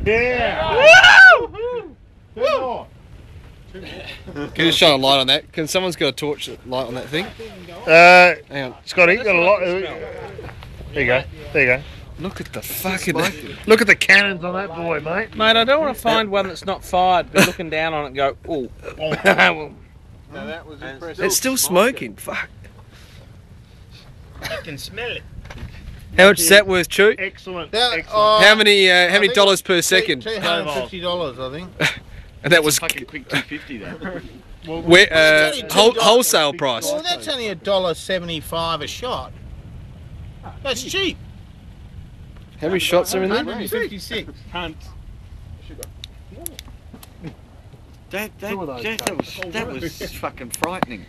Yeah! Woo! Woo! Can you shine a light on that? Can someone's got a torch light on that thing? Hang on, Scotty, got a lot. There you go. There you go. Look at the fucking. Look at the cannons on that boy, mate. Mate, I don't want to find one that's not fired, but looking down on it and go, oh. Now that was impressive. It's still smoking. Fuck. I can smell it. How much is that worth, Chew? Excellent. That, Excellent. How many dollars per second? $250, I think. And that was Fucking quick 250 though. where, wholesale price. Well, that's only $1.75 a shot. That's cheap. How many shots are in there? 156. That was fucking frightening.